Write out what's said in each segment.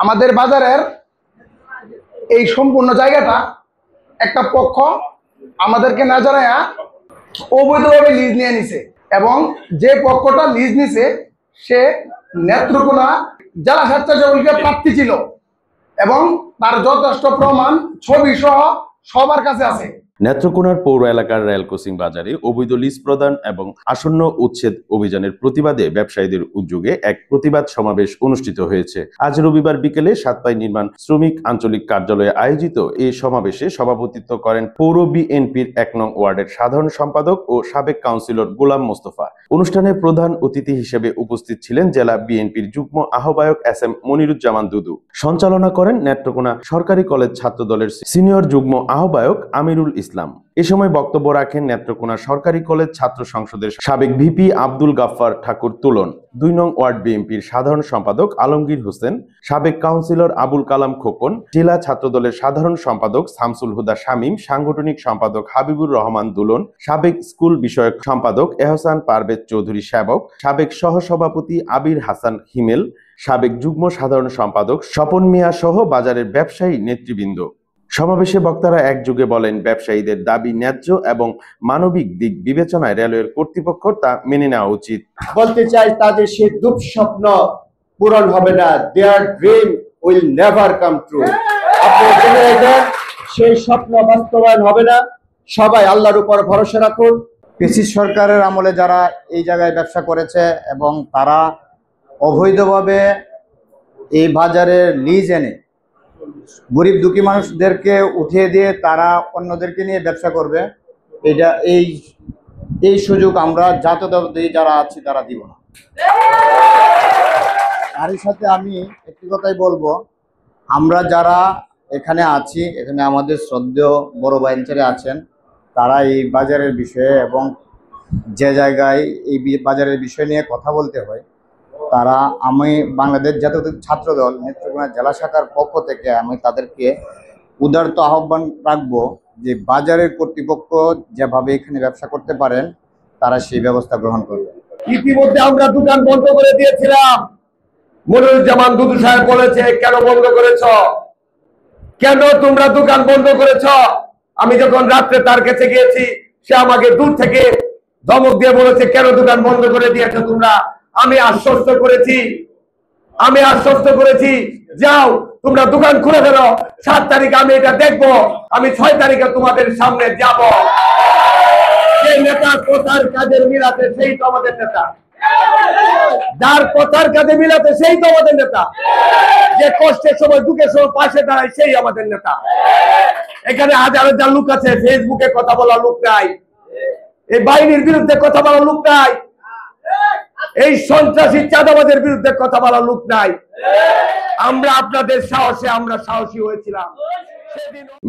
আমাদের বাজারের এই সম্পূর্ণ জায়গাটা একটা পক্ষ আমাদেরকে না জানায়া অবৈধভাবে লিজ নিয়ে নিছে, এবং যে পক্ষটা লিজ নিছে সে নেত্রকোনা জেলা স্বেচ্ছাসেবকের প্রার্থী ছিল, এবং তার যথেষ্ট প্রমাণ ছবি সহ সবার কাছে আছে। নেত্রকোনার পৌর এলাকার রেল ক্রসিং বাজারে অবৈধ লিজ প্রদান এবং আসন্ন উচ্ছেদ অভিযানের প্রতিবাদে ব্যবসায়ীদের উদ্যোগে এক প্রতিবাদ সমাবেশ অনুষ্ঠিত হয়েছে। আজ রবিবার বিকেলে সাতপাই নির্মাণ শ্রমিক আঞ্চলিক কার্যালয়ে আয়োজিত এই সমাবেশে সভাপতিত্ব করেন পৌর বিএনপির ১ নং ওয়ার্ডের সাধারণ সম্পাদক ও সাবেক কাউন্সিলর গোলাম মোস্তফা। অনুষ্ঠানে প্রধান অতিথি হিসেবে উপস্থিত ছিলেন জেলা বিএনপির যুগ্ম আহ্বায়ক এস.এম. মনিরুজ্জামান দুদু। সঞ্চালনা করেন নেত্রকোনা সরকারি কলেজ ছাত্র দলের সিনিয়র যুগ্ম আহ্বায়ক আমিরুল ইসলাম। এ সময় বক্তব্য রাখেন নেত্রকোনা সরকারি কলেজ ছাত্র সংসদের সাবেক ভিপি আব্দুল গাফফার ঠাকুর তুলন, ২ নং ওয়ার্ড বিএনপির সাধারণ সম্পাদক আলমগীর হোসেন, সাবেক কাউন্সিলর আবুল কালাম খোকন, জেলা ছাত্র দলের সাধারণ সম্পাদক শামসুল হুদা শামীম, সাংগঠনিক সম্পাদক হাবিবুর রহমান দুলন, সাবেক স্কুল বিষয়ক সম্পাদক এহসান পারভেজ চৌধুরী সেবক, সাবেক সহসভাপতি আবির হাসান হিমেল, সাবেক যুগ্ম সাধারণ সম্পাদক স্বপন মিয়া সহ বাজারের ব্যবসায়ী নেতৃবৃন্দ। সমাবেশে বক্তারা একযোগে বলেন, ব্যবসায়ীদের দাবি ন্যায্য এবং মানবিক দিক বিবেচনায় রেলওয়ের কর্তৃপক্ষ তা মেনে নেওয়া উচিত। বলতে চাই, তাদের সেই দুঃস্বপ্ন পূরণ হবে না। Their dream will never come true. আপনারা জেনে রাখবেন, সেই স্বপ্ন বাস্তবায়ন হবে না। সবাই আল্লাহর উপর ভরসা রাখুন। পিসিস সরকারের আমলে যারা এই জায়গায় ব্যবসা করেছে এবং তারা অবৈধভাবে এই বাজারে লিজ এনে গরিব দুঃখী মানুষদেরকে উঠিয়ে দিয়ে তারা অন্যদেরকে নিয়ে ব্যবসা করবে, এটা এই সুযোগ আমরা জাতীয়তাবাদী যারা আছি তারা দিব না। তারই সাথে আমি একটি কথাই বলবো, আমরা যারা এখানে আছি, এখানে আমাদের শ্রদ্ধেয় বড় ভাইচারা আছেন, তারা এই বাজারের বিষয়ে এবং যে জায়গায় এই বাজারের বিষয় নিয়ে কথা বলতে হয়, তারা আমি বাংলাদেশ জাতীয় ছাত্র দল নেত্রকোনা জেলা শাখার পক্ষ থেকে আমি তাদেরকে উদারত আহ্বান রাখবো যে বাজারের কর্তৃপক্ষ যেভাবে এখানে ব্যবসা করতে পারেন তারা সেই ব্যবস্থা গ্রহণ করবে। ইতিমধ্যে আমরা দোকান বন্ধ করে দিয়েছিলাম। মনিরুজ্জামান দুদু সাহেব বলেছে, কেন বন্ধ করেছ, কেন তোমরা দোকান বন্ধ করেছ? আমি যখন রাত্রে তার কাছে গিয়েছি, সে আমাকে দূর থেকে ধমক দিয়ে বলেছে, কেন দোকান বন্ধ করে দিয়েছো তোমরা? আমি আশ্বস্ত করেছি যাও তোমরা দোকান খুলে ফেলো। 7 তারিখ আমি এটা দেখবো, আমি 6 তারিখে তোমাদের সামনে যাব। সেই নেতা কথার কাজের মিলাতে সেই তো আমাদের নেতা, যার কথার কাজে মিলাতে সেই তো আমাদের নেতা, যে কষ্টের সময় দুঃখের সময় পাশে দাঁড়ায় সেই আমাদের নেতা। এখানে হাজার হাজার লোক আছে, ফেসবুকে কথা বলা লোক নাই, এই বাহিনীর বিরুদ্ধে কথা বলা লোক নাই, এই সন্ত্রাসী চাঁদাবাদের বিরুদ্ধে কথা বলা লোক নাই। আমরা আপনাদের সাহসে আমরা সাহসী হয়েছিলাম।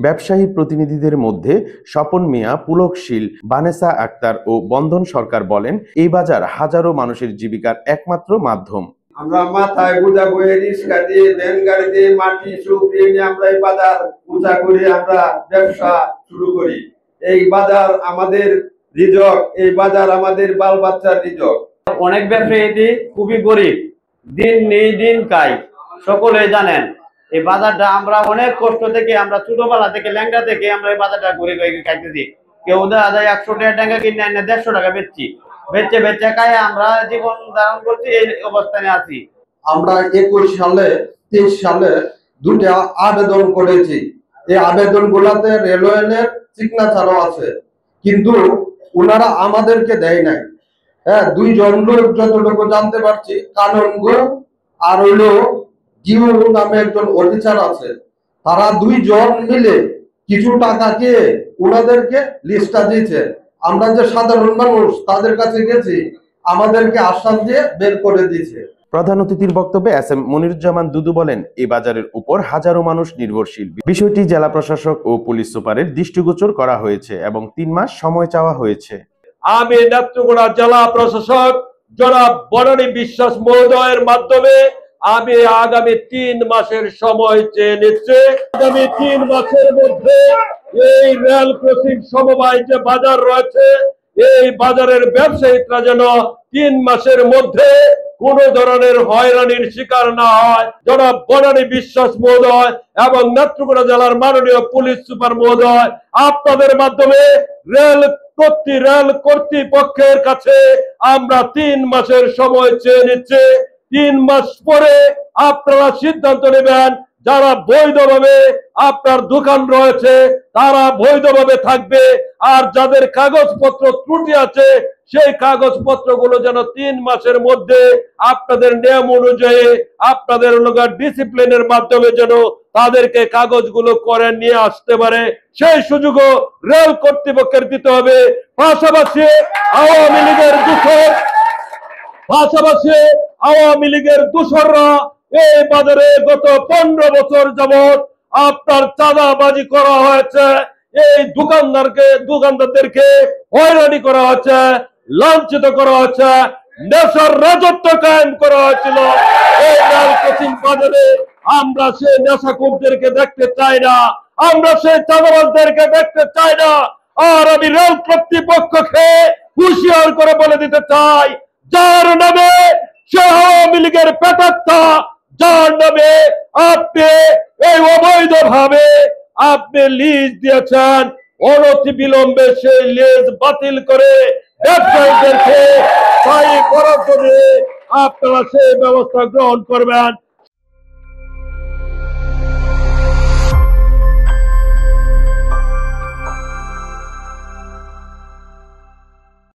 ব্যবসায়ী প্রতিনিধিদের মধ্যে স্বপন মিয়া, পুলকশীল, বানেসা আক্তার ও বন্ধন সরকার বলেন, এই বাজার হাজারো মানুষের জীবিকার একমাত্র মাধ্যম। আমরা মাথায় বোঝা বয়ে রিক্সা দিয়ে ভ্যান গাড়ি দিয়ে মাটি শুকিয়ে নিয়ে আমরা এই বাজার উঁচা করে আমরা ব্যবসা শুরু করি। এই বাজার আমাদের রিজক, এই বাজার আমাদের বাল বাচ্চার রিজক। অনেক ব্যবসায়ী খুবই গরিব, দিন নেই দিন খাই, সকলে জানেন। এই বাজারটা আমরা অনেক কষ্ট থেকে, আমরা ছোটবেলা থেকে ল্যাংড়া থেকে আমরা এই বাজারটা ঘুরে ঘুরে খাইতেছি। কেউ দেখা যায় 100 টাকা ট্যাঙ্গা কিনে এনে 150 টাকা বেচে খাই আমরা জীবন ধারণ করছি, এই অবস্থানে আছি। আমরা 23 সালে 2টা আবেদন করেছি। এই আবেদন গুলাতে রেলওয়ের সিগনেচারও আছে, কিন্তু ওনারা আমাদেরকে দেয় নাই। হ্যাঁ, 2 জন লোক যতটুকু জানতে পারছি, কাননগো আর হইলো জিও নামে একজন অফিসার আছে, তারা 2 জন মিলে কিছু টাকা দিয়ে ওনাদেরকে লিস্টটা দিয়েছে। আমরা যে সাধারণ মানুষ তাদের কাছে গেছি, আমাদেরকে আশ্বাস দিয়ে বের করে দিয়েছে। প্রধান অতিথির বক্তব্যে এস.এম. মনিরুজ্জামান দুদু বলেন, এই বাজারের উপর হাজারো মানুষ নির্ভরশীল। বিষয়টি জেলা প্রশাসক ও পুলিশ সুপারের দৃষ্টিগোচর করা হয়েছে এবং 3 মাস সময় চাওয়া হয়েছে। আমি নেত্রকোনা জেলা প্রশাসক জনাব বনানী বিশ্বাস মহোদয়ের মাধ্যমে আমি আগামী 3 মাসের সময় চেয়ে নিচ্ছি। আগামী 3 মাসের মধ্যে এই রেল ক্রসিং সমবায় যে বাজার রয়েছে, এই বাজারের ব্যবসায়ীরা যেন 3 মাসের মধ্যে কোন ধরনের হয়রানির শিকার না হয়। জনাব বনানী বিশ্বাস মহোদয় এবং নেত্রকোনা জেলার মাননীয় পুলিশ সুপার মহোদয়, আপনাদের মাধ্যমে রেল কর্তৃপক্ষের কাছে আমরা 3 মাসের সময় চেয়ে নিচ্ছি। 3 মাস পরে আপনারা সিদ্ধান্ত নেবেন। যারা বৈধভাবে আপনার দোকান রয়েছে তারা বৈধভাবে থাকবে, আর যাদের কাগজপত্র ত্রুটি আছে সেই কাগজপত্রগুলো যেন 3 মাসের মধ্যে আপনাদের নিয়ম অনুযায়ী আপনাদের ডিসিপ্লিনের মাধ্যমে যেন তাদেরকে কাগজগুলো করে নিয়ে আসতে পারে, সেই সুযোগও রেল কর্তৃপক্ষের দিতে হবে। পাশাপাশি আওয়ামী লীগের দূষররা এই বাজারে গত 15 বছর যাবৎ আপনার চাঁদাবাজি করা হয়েছে, এই দোকানদারদেরকে হয়রানি করা হয়েছে, লাঞ্ছিত করা হয়েছে, নেশার রাজত্ব কায়েম করা হয়েছিল এই রেল ক্রসিং বাজারে। আমরা সেই নেশাখোরদেরকে দেখতে চাই না, আমরা সেই চাঁদাবাজদেরকে দেখতে চাই না। আর আমি রেল কর্তৃপক্ষকে হুঁশিয়ার করে বলে দিতে চাই, যার নামে সে আওয়ামী লীগের প্রেতাত্মা, যার নামে আপনি এই অবৈধভাবে আপনি লিজ দিয়েছেন, অনতি বিলম্বে সেই লিজ বাতিল করে ব্যবসায়ীদেরকে স্থায়ী বরাদ্দ দিয়ে আপনারা সেই ব্যবস্থা গ্রহণ করবেন।